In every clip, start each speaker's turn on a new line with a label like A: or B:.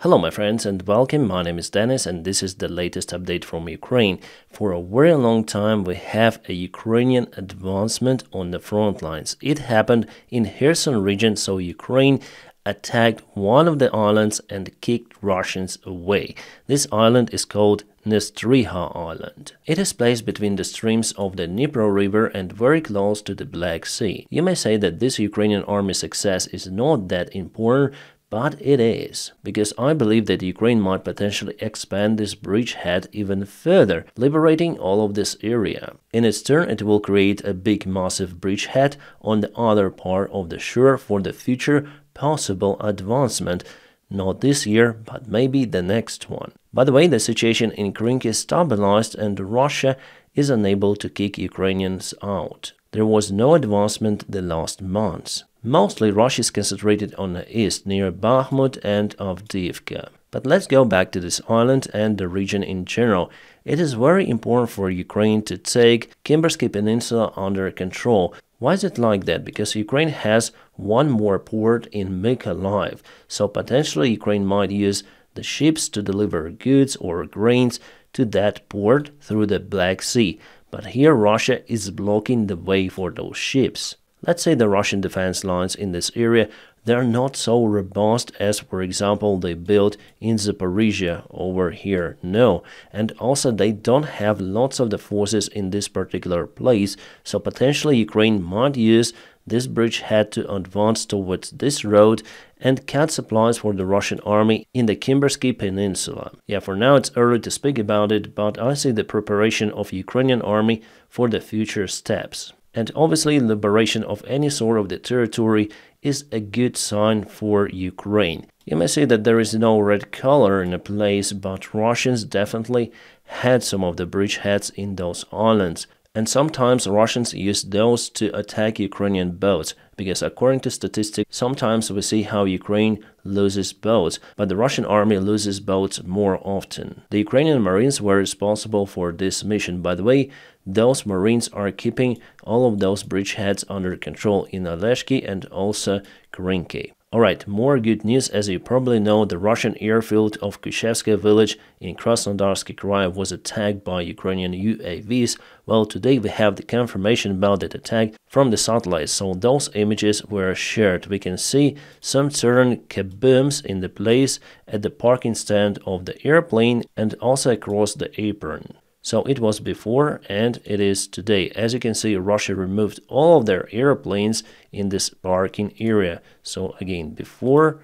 A: Hello my friends and welcome, my name is Dennis and this is the latest update from Ukraine. For a very long time we have a Ukrainian advancement on the front lines. It happened in Kherson region, so Ukraine attacked one of the islands and kicked Russians away. This island is called Nestriha Island. It is placed between the streams of the Dnipro River and very close to the Black Sea. You may say that this Ukrainian army success is not that important, but it is, because I believe that Ukraine might potentially expand this bridgehead even further, liberating all of this area. In its turn, it will create a big massive bridgehead on the other part of the shore for the future possible advancement, not this year, but maybe the next one. By the way, the situation in Crimea is stabilized and Russia is unable to kick Ukrainians out. There was no advancement the last months. Mostly Russia is concentrated on the east, near Bakhmut and Avdiivka. But let's go back to this island and the region in general. It is very important for Ukraine to take Kimbersky Peninsula under control. Why is it like that? Because Ukraine has one more port in Mykolaiv, so potentially Ukraine might use the ships to deliver goods or grains to that port through the Black Sea. But here Russia is blocking the way for those ships. Let's say the Russian defense lines in this area, they're not so robust as, for example, they built in Zaporizhia over here. No, and also they don't have lots of the forces in this particular place, so potentially Ukraine might use this bridgehead to advance towards this road and cut supplies for the Russian army in the Kimbersky Peninsula. Yeah, for now it's early to speak about it, but I see the preparation of Ukrainian army for the future steps. And obviously, liberation of any sort of the territory is a good sign for Ukraine. You may say that there is no red color in a place, but Russians definitely had some of the bridgeheads in those islands. And sometimes Russians use those to attack Ukrainian boats, because according to statistics, sometimes we see how Ukraine loses boats, but the Russian army loses boats more often. The Ukrainian Marines were responsible for this mission. By the way, those Marines are keeping all of those bridgeheads under control in Aleshki and also Krinky. Alright, more good news. As you probably know, the Russian airfield of Kushevskoye village in Krasnodarsky Krai was attacked by Ukrainian UAVs. Well, today we have the confirmation about that attack from the satellites, so those images were shared. We can see some certain kabooms in the place at the parking stand of the airplane and also across the apron. So it was before and it is today. As you can see, Russia removed all of their airplanes in this parking area. So again, before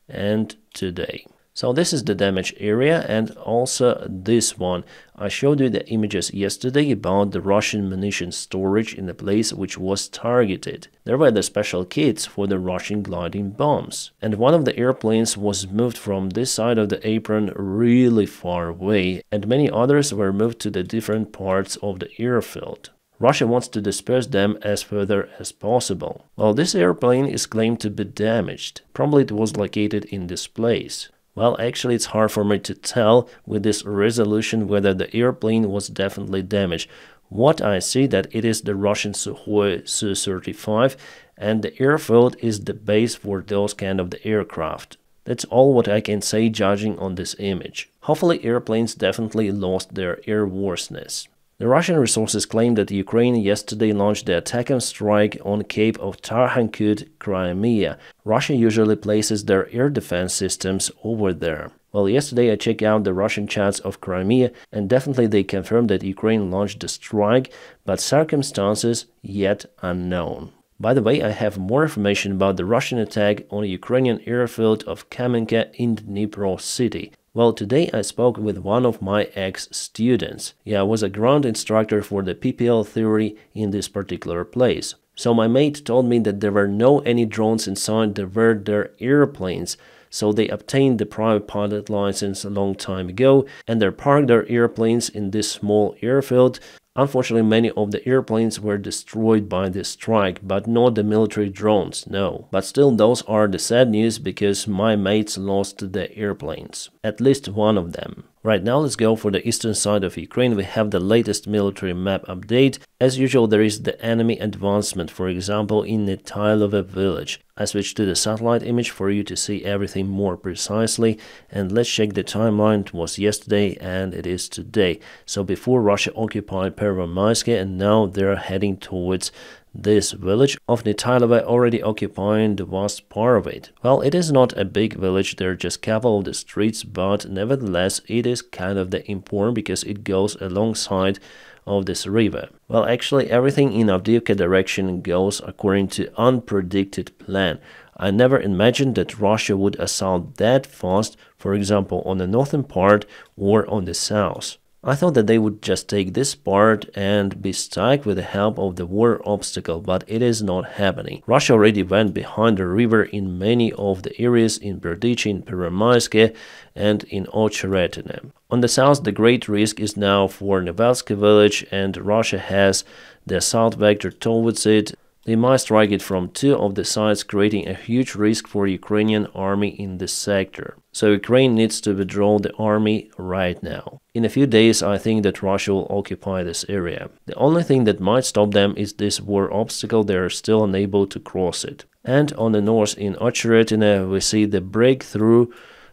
A: and today. So this is the damaged area and also this one. I showed you the images yesterday about the Russian munition storage in the place which was targeted. There were the special kits for the Russian gliding bombs. And one of the airplanes was moved from this side of the apron really far away, and many others were moved to the different parts of the airfield. Russia wants to disperse them as further as possible. Well, this airplane is claimed to be damaged. Probably it was located in this place. Well, actually it's hard for me to tell with this resolution whether the airplane was definitely damaged. What I see that it is the Russian Sukhoi Su-35 and the airfield is the base for those kind of the aircraft. That's all what I can say judging on this image. Hopefully airplanes definitely lost their airworthiness. The Russian resources claim that Ukraine yesterday launched the attack strike on Cape of Tarhankut, Crimea. Russia usually places their air defense systems over there. Well, yesterday I checked out the Russian chats of Crimea and definitely they confirmed that Ukraine launched the strike, but circumstances yet unknown. By the way, I have more information about the Russian attack on a Ukrainian airfield of Kamenka in Dnipro city. Well, today I spoke with one of my ex-students. Yeah, I was a ground instructor for the PPL theory in this particular place. So my mate told me that there were no any drones inside, there were their airplanes. So they obtained the private pilot license a long time ago and they parked their airplanes in this small airfield. Unfortunately, many of the airplanes were destroyed by this strike, but not the military drones, no. But still, those are the sad news because my mates lost the airplanes, at least one of them. Right now, let's go for the eastern side of Ukraine. We have the latest military map update. As usual, there is the enemy advancement, for example, in Netylova village. I switched to the satellite image for you to see everything more precisely. And let's check the timeline. It was yesterday and it is today. So before Russia occupied Pervomaiske, and now they're heading towards this village of Netylova, already occupying the vast part of it. Well, it is not a big village, there are just a couple of the streets, but nevertheless it is kind of the important because it goes alongside of this river. Well, actually everything in Avdiivka direction goes according to unpredicted plan. I never imagined that Russia would assault that fast, for example on the northern part or on the south. I thought that they would just take this part and be stuck with the help of the water obstacle, but it is not happening. Russia already went behind the river in many of the areas in Berdychi, in Pervomaiske, and in Ocheretine. On the south, the great risk is now for Nevelsky village, and Russia has the assault vector towards it. They might strike it from two of the sides, creating a huge risk for Ukrainian army in this sector. So Ukraine needs to withdraw the army right now. In a few days, I think that Russia will occupy this area. The only thing that might stop them is this war obstacle. They are still unable to cross it. And on the north in Ocheretine, we see the breakthrough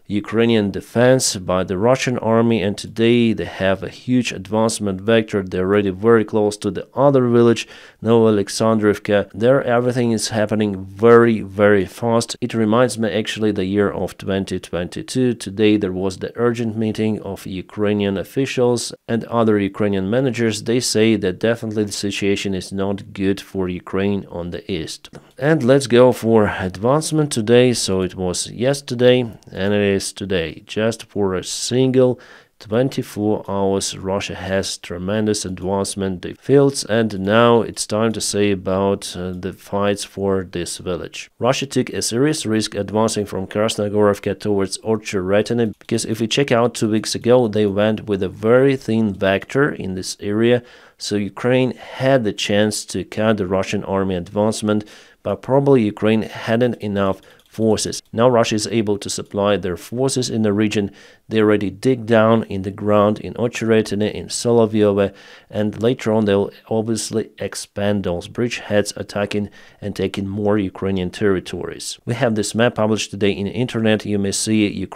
A: Ukrainian defense by the Russian army, and today they have a huge advancement vector. They're already very close to the other village, Novoalexandrivka. There everything is happening very fast. It reminds me actually the year of 2022. Today there was the urgent meeting of Ukrainian officials and other Ukrainian managers. They say that definitely the situation is not good for Ukraine on the east. And let's go for advancement today. So it was yesterday and it is today. Just for a single 24 hours, Russia has tremendous advancement in the fields, and now it's time to say about the fights for this village. Russia took a serious risk advancing from Krasnogorovka towards Ocheretine, because if we check out 2 weeks ago, they went with a very thin vector in this area, so Ukraine had the chance to cut the Russian army advancement, but probably Ukraine hadn't enough forces. Now Russia is able to supply their forces in the region. They already dig down in the ground in Ocheretine, in Solovyove, and later on they'll obviously expand those bridgeheads, attacking and taking more Ukrainian territories. We have this map published today in the internet. You may see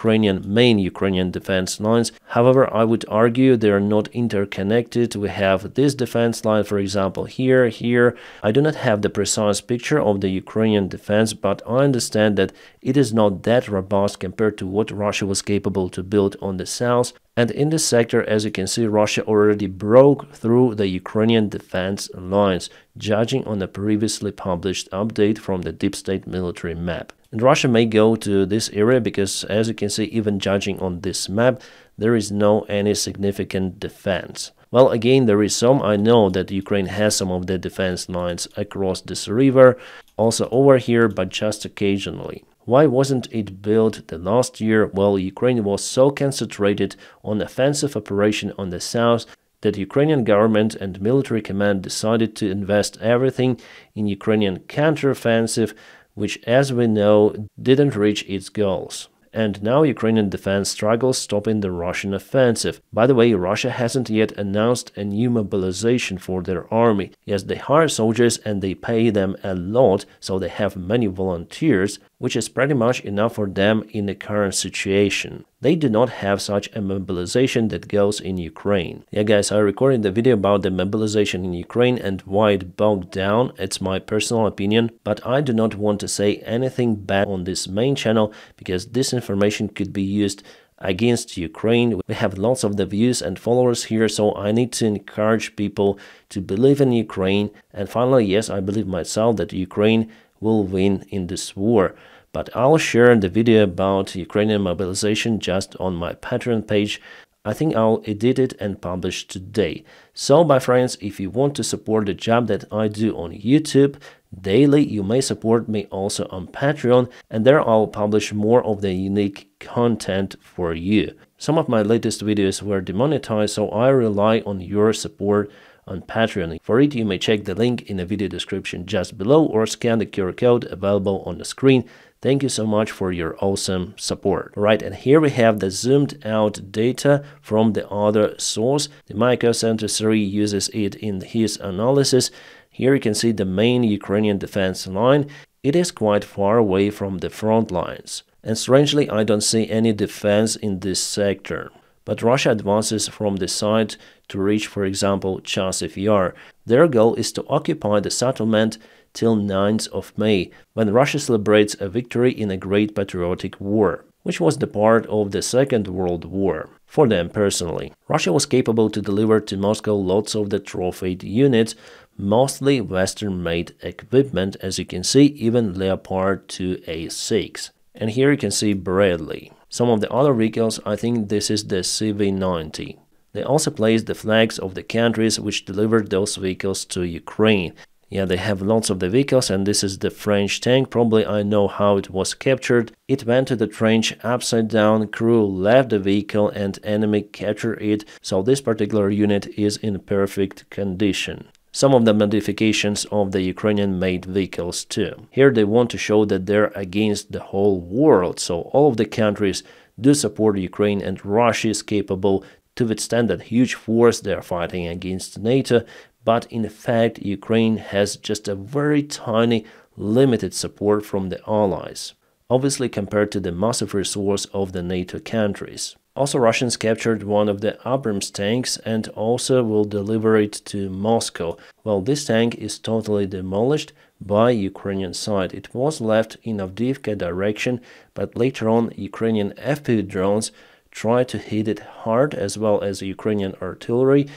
A: main Ukrainian defense lines. However, I would argue they are not interconnected. We have this defense line, for example, here. I do not have the precise picture of the Ukrainian defense, but I understand that it is not that robust compared to what Russia was capable to build on the south. And in this sector, as you can see, Russia already broke through the Ukrainian defense lines, judging on the previously published update from the deep state military map. And Russia may go to this area because, as you can see, even judging on this map, there is no any significant defense. Well, again, there is some. I know that Ukraine has some of the defense lines across this river, also over here, but just occasionally. Why wasn't it built the last year? Well, Ukraine was so concentrated on offensive operation on the south that Ukrainian government and military command decided to invest everything in Ukrainian counteroffensive, which, as we know, didn't reach its goals. And now Ukrainian defense struggles stopping the Russian offensive. By the way, Russia hasn't yet announced a new mobilization for their army. Yes, they hire soldiers and they pay them a lot, so they have many volunteers, which is pretty much enough for them in the current situation. They do not have such a mobilization that goes in Ukraine. Yeah guys, I recorded the video about the mobilization in Ukraine and why it bogged down. It's my personal opinion, but I do not want to say anything bad on this main channel because this information could be used against Ukraine. We have lots of the views and followers here, so I need to encourage people to believe in Ukraine. And finally, yes, I believe myself that Ukraine will win in this war. But I'll share the video about Ukrainian mobilization just on my Patreon page. I think I'll edit it and publish today. So, my friends, if you want to support the job that I do on YouTube daily, you may support me also on Patreon, and there I'll publish more of the unique content for you. Some of my latest videos were demonetized, so I rely on your support on Patreon. For it, you may check the link in the video description just below or scan the QR code available on the screen. Thank you so much for your awesome support. Alright, and here we have the zoomed out data from the other source. The Micro Center 3 uses it in his analysis. Here you can see the main Ukrainian defense line. It is quite far away from the front lines. And strangely, I don't see any defense in this sector. But Russia advances from the site to reach, for example, Chasiv Yar. Their goal is to occupy the settlement till 9th of May, when Russia celebrates a victory in a great patriotic war, which was the part of the Second World War. For them personally, Russia was capable to deliver to Moscow lots of the trophied units, mostly Western-made equipment, as you can see, even Leopard 2A6. And here you can see Bradley. Some of the other vehicles, I think this is the CV-90. They also placed the flags of the countries which delivered those vehicles to Ukraine. Yeah, they have lots of the vehicles, and this is the French tank. Probably I know how it was captured. It went to the trench upside down, crew left the vehicle and enemy captured it, so this particular unit is in perfect condition. Some of the modifications of the Ukrainian-made vehicles too. Here they want to show that they're against the whole world, so all of the countries do support Ukraine and Russia is capable to withstand that huge force they are fighting against NATO. But in fact, Ukraine has just a very tiny, limited support from the allies, obviously compared to the massive resource of the NATO countries. Also, Russians captured one of the Abrams tanks and also will deliver it to Moscow. Well, this tank is totally demolished by Ukrainian side. It was left in Avdiivka direction, but later on Ukrainian FPV drones tried to hit it hard, as well as Ukrainian artillery.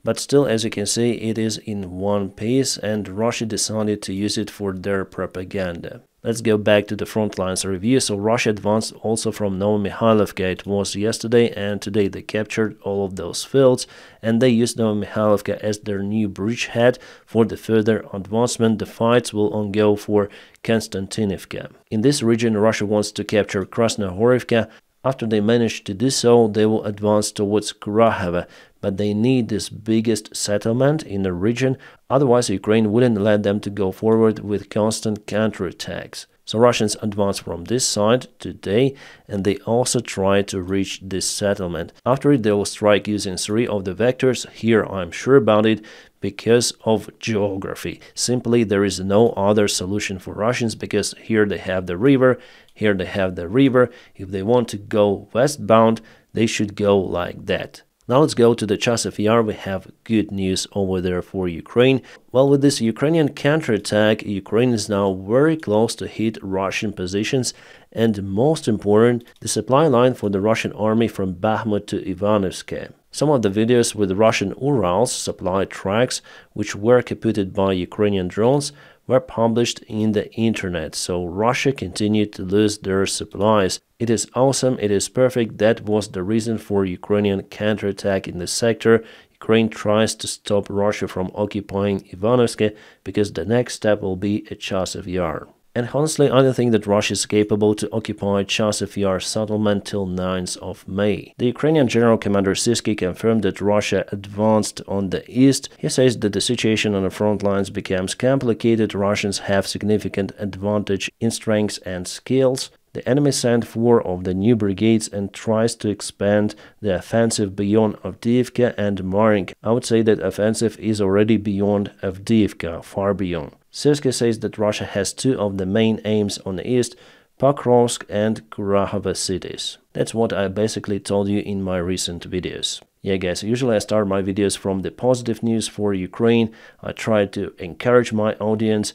A: But still, as you can see, it is in one piece, and Russia decided to use it for their propaganda. Let's go back to the front lines review. So Russia advanced also from Novomikhailivka. It was yesterday, and today they captured all of those fields, and they used Novomikhailivka as their new bridgehead for the further advancement. The fights will ongo for Konstantinivka. In this region, Russia wants to capture Krasnohorivka. After they manage to do so, they will advance towards Kurahovo, but they need this biggest settlement in the region, otherwise Ukraine wouldn't let them to go forward with constant counterattacks. So Russians advance from this side today, and they also try to reach this settlement. After it, they will strike using 3 of the vectors. Here I'm sure about it, because of geography. Simply, there is no other solution for Russians, because here they have the river, here they have the river. If they want to go westbound, they should go like that. Now let's go to the Chasiv Yar. We have good news over there for Ukraine. Well, with this Ukrainian counterattack, Ukraine is now very close to hit Russian positions, and most important, the supply line for the Russian army from Bakhmut to Ivanovsk. Some of the videos with Russian Urals supply tracks, which were captured by Ukrainian drones, were published in the internet, so Russia continued to lose their supplies. It is awesome, it is perfect. That was the reason for Ukrainian counterattack in the sector. Ukraine tries to stop Russia from occupying Ivanovsk because the next step will be a Chasiv Yar. And honestly, I don't think that Russia is capable to occupy Chasiv Yar settlement till 9th of May. The Ukrainian General Commander Sisky confirmed that Russia advanced on the east. He says that the situation on the front lines becomes complicated. Russians have significant advantage in strength and skills. The enemy sent 4 of the new brigades and tries to expand the offensive beyond Avdiivka and Marinka. I would say that offensive is already beyond Avdiivka, far beyond. Sisky says that Russia has 2 of the main aims on the east, Pokrovsk and Kurahovo cities. That's what I basically told you in my recent videos. Yeah guys, usually I start my videos from the positive news for Ukraine. I try to encourage my audience,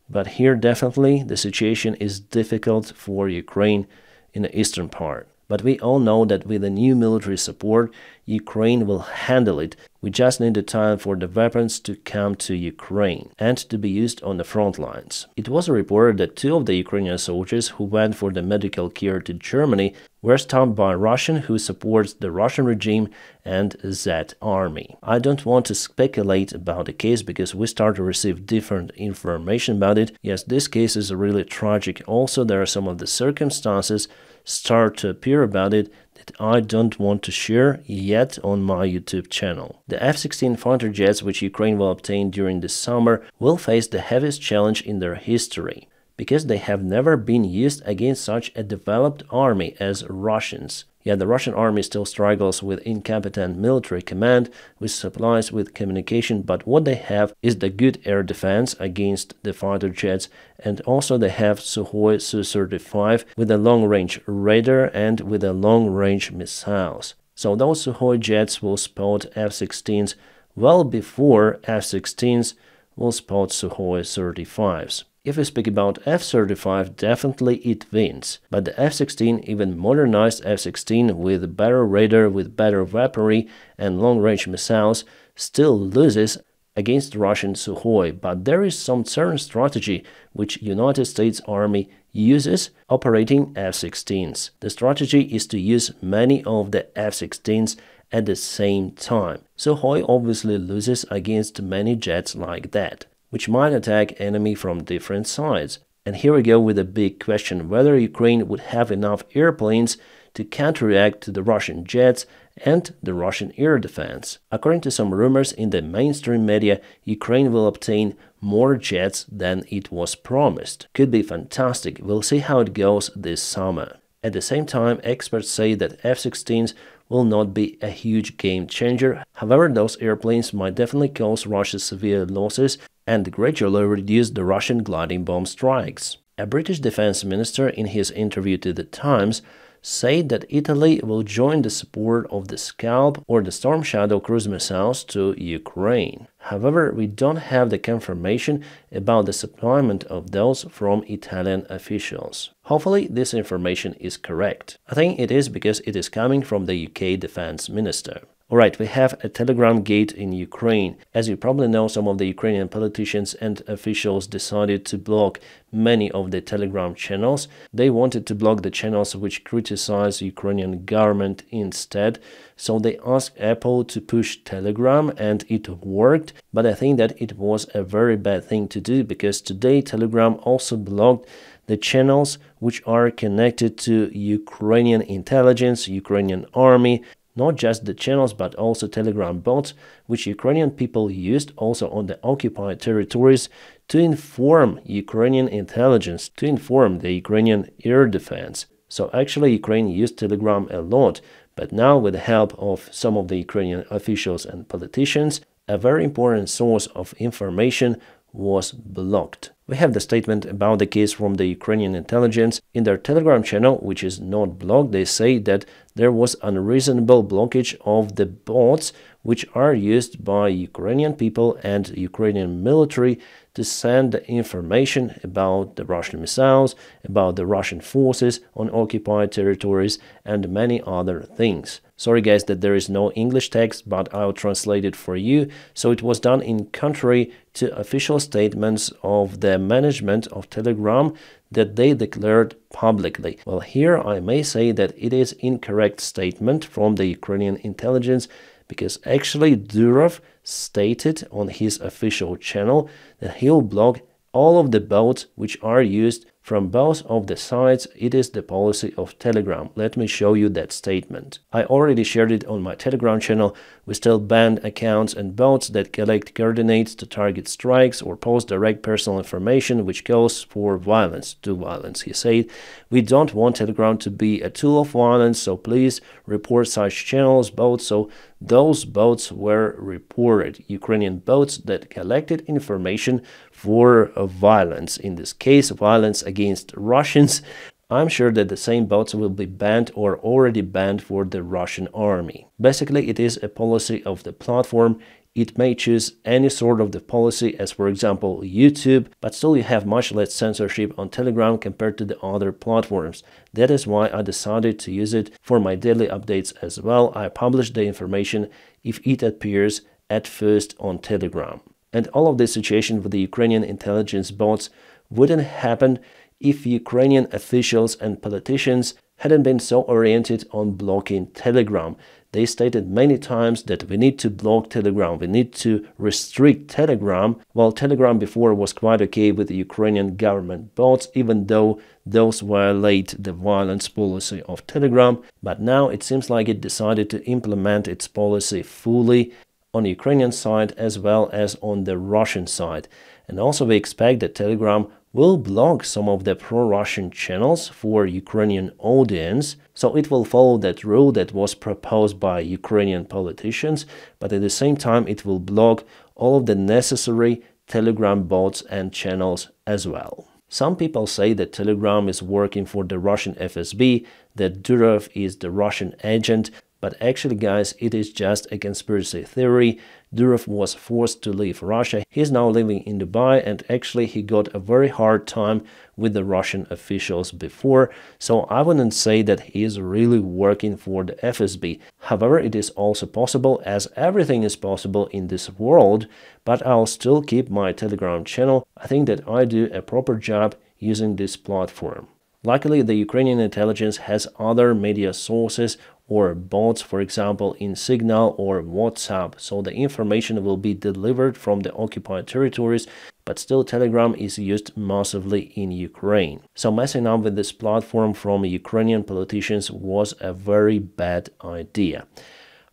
A: but here definitely the situation is difficult for Ukraine in the eastern part. But we all know that with the new military support, Ukraine will handle it. We just need the time for the weapons to come to Ukraine and to be used on the front lines. It was reported that 2 of the Ukrainian soldiers who went for the medical care to Germany were stopped by Russian who supports the Russian regime and that army. I don't want to speculate about the case because we start to receive different information about it. Yes, this case is really tragic. Also, there are some of the circumstances start to appear about it. that I don't want to share yet on my YouTube channel. The F-16 fighter jets which Ukraine will obtain during the summer will face the heaviest challenge in their history, because they have never been used against such a developed army as Russians. Yeah, the Russian army still struggles with incompetent military command, with supplies, with communication, but what they have is the good air defense against the fighter jets, and also they have Sukhoi Su-35 with a long-range radar and with a long-range missiles. So those Sukhoi jets will spot F-16s well before F-16s will spot Sukhoi Su-35s. If we speak about F-35, definitely it wins, but the F-16, even modernized F-16 with better radar, with better weaponry and long-range missiles, still loses against Russian Sukhoi. But there is some certain strategy which United States Army uses operating F-16s. The strategy is to use many of the F-16s at the same time. Sukhoi obviously loses against many jets like that, which might attack enemy from different sides. And here we go with a big question, whether Ukraine would have enough airplanes to counteract to the Russian jets and the Russian air defense. According to some rumors in the mainstream media, Ukraine will obtain more jets than it was promised. Could be fantastic, we'll see how it goes this summer. At the same time, experts say that F-16s will not be a huge game changer. However, those airplanes might definitely cause Russia severe losses and gradually reduce the Russian gliding bomb strikes. A British defense minister in his interview to The Times said that Italy will join the support of the Scalp or the Storm Shadow cruise missiles to Ukraine. However, we don't have the confirmation about the supplyment of those from Italian officials. Hopefully, this information is correct. I think it is because it is coming from the UK defense minister. Alright, we have a Telegram gate in Ukraine. As you probably know, some of the Ukrainian politicians and officials decided to block many of the Telegram channels. They wanted to block the channels which criticize Ukrainian government instead. So they asked Apple to push Telegram and it worked. But I think that it was a very bad thing to do, because today Telegram also blocked the channels which are connected to Ukrainian intelligence, Ukrainian army. Not just the channels, but also Telegram bots, which Ukrainian people used also on the occupied territories to inform Ukrainian intelligence, to inform the Ukrainian air defense. So actually Ukraine used Telegram a lot, but now with the help of some of the Ukrainian officials and politicians, a very important source of information was blocked. We have the statement about the case from the Ukrainian intelligence. In their Telegram channel, which is not blocked, they say that there was unreasonable blockage of the bots which are used by Ukrainian people and Ukrainian military to send the information about the Russian missiles, about the Russian forces on occupied territories, and many other things. Sorry guys that there is no English text, but I'll translate it for you. So it was done in contrary to official statements of the management of Telegram that they declared publicly. Well, here I may say that it is incorrect statement from the Ukrainian intelligence, because actually Durov stated on his official channel that he'll block all of the bots which are used from both of the sides. It is the policy of Telegram. Let me show you that statement. I already shared it on my Telegram channel. We still banned accounts and bots that collect coordinates to target strikes or post direct personal information which calls for violence, to violence. He said, we don't want Telegram to be a tool of violence, so please report such channels, bots. So those bots were reported, Ukrainian bots that collected information for violence, in this case violence against Russians. I'm sure that the same bots will be banned or already banned for the Russian army. Basically, it is a policy of the platform. It may choose any sort of the policy, as for example YouTube, but still you have much less censorship on Telegram compared to the other platforms. That is why I decided to use it for my daily updates as well. I publish the information if it appears at first on Telegram. And all of this situation with the Ukrainian intelligence bots wouldn't happen if Ukrainian officials and politicians hadn't been so oriented on blocking Telegram. They stated many times that we need to block Telegram, we need to restrict Telegram, while Telegram before was quite okay with the Ukrainian government bots, even though those violate the violence policy of Telegram. But now it seems like it decided to implement its policy fully on the Ukrainian side as well as on the Russian side. And also we expect that Telegram will block some of the pro-Russian channels for Ukrainian audience, so it will follow that rule that was proposed by Ukrainian politicians, but at the same time it will block all of the necessary Telegram bots and channels as well. Some people say that Telegram is working for the Russian FSB, that Davydov is the Russian agent, but actually, guys, it is just a conspiracy theory. Davydov was forced to leave Russia. He's now living in Dubai, and actually he got a very hard time with the Russian officials before, so I wouldn't say that he is really working for the FSB. However, it is also possible, as everything is possible in this world, but I'll still keep my Telegram channel. I think that I do a proper job using this platform. Luckily, the Ukrainian intelligence has other media sources or bots, for example, in Signal or WhatsApp, so the information will be delivered from the occupied territories, but still Telegram is used massively in Ukraine. So messing up with this platform from Ukrainian politicians was a very bad idea.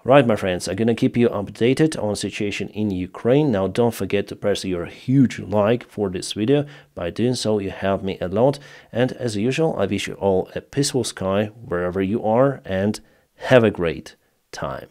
A: Right, my friends, I'm gonna keep you updated on situation in Ukraine. Now, don't forget to press your huge like for this video. By doing so, you help me a lot. And as usual, I wish you all a peaceful sky wherever you are, and have a great time.